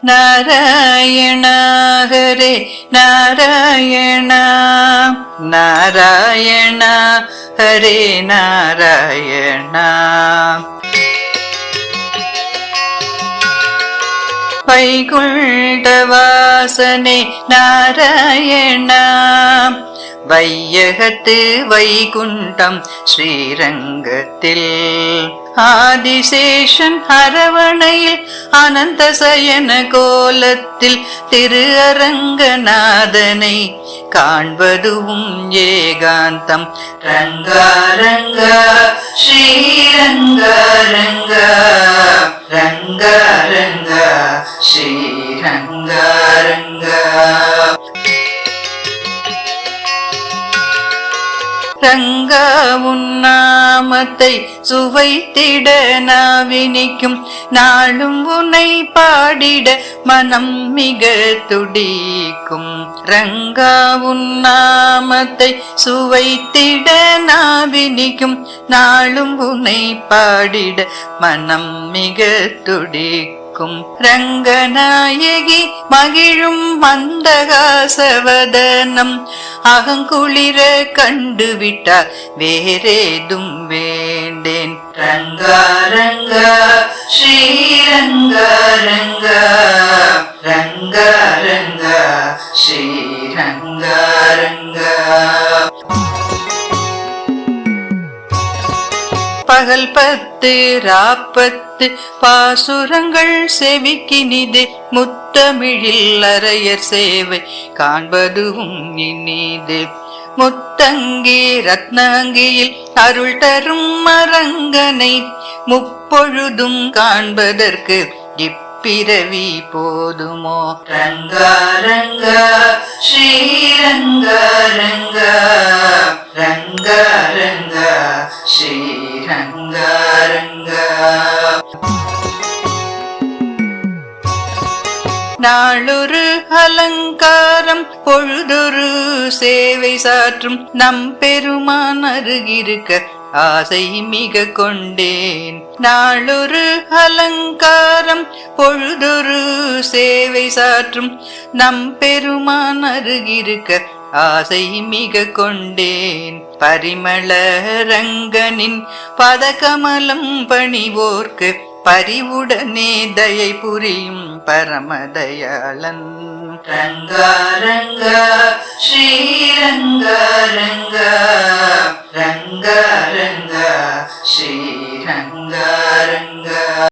நாராயண ஹரே நாராயண நாராயண ஹரே நாராயண. வைகுண்டவாசனே நாராயண வையகத்து வைகுண்டம் ஸ்ரீரங்கத்தில் ஆதிசேஷன் அரவணையில் அனந்த சயன கோலத்தில் திரு அரங்கநாதனை காண்பதுவும் ஏகாந்தம். ரங்கா ரங்கா ஸ்ரீரங்கா ரங்கா ரங்கா ரங்கா ஸ்ரீரங்கா ரங்கா. ரங்கா உன்னாமத்தை சுவைத்திட நாவினிக்கும் நாளும் உன்னை பாடிட மனம் மிக துடிக்கும். ரங்கா உன்னாமத்தை சுவைத்திட நாவினிக்கும் நாளும் உன்னை பாடிட மனம் மிக துடிக்கும். ரங்கநாயகி மகிழும் மந்தகாசவதனம் அகங்குளிர கண்டுவிட்டார் வேறேதும் வேண்டேன். ரங்கா ரங்கா ஸ்ரீரங்கா ரங்கா ரங்கா ரங்கா ஸ்ரீரங்கா ரங்கா. பகல் 10 ராப்பத்து பாசுரங்கள் செவிக்கினிது முத்தமிழில் அரையர் சேவை காண்பதுவும் இனிது. முத்தங்கி ரத்னாங்கியில் அருள் தரும் அரங்கனை முப்பொழுதும் காண்பதற்கு பிறவி போதுமோ. ரங்கா ரங்கா ஸ்ரீரங்கா ரங்கா ரங்கா ரங்கா ஸ்ரீரங்கா ரங்கா. நாளொரு அலங்காரம் பொழுதொரு சேவை சாற்றும் நம் பெருமான் அருகிருக்க ஆசை மிக கொண்டேன். நாளொரு அலங்காரம் பொழுதொரு சேவை சாற்றும் நம் பெருமான் அருகிருக்க ஆசை மிக கொண்டேன். பரிமள ரங்கனின் பதகமலம் பணிவோர்க்கு பரிவுடனே தயை புரியும் பரமதயாளன். ரங்கா ரங்கா ஸ்ரீரங்கா ரங்கா ரங்கா ரங்கா ஸ்ரீரங்கா ரங்கா.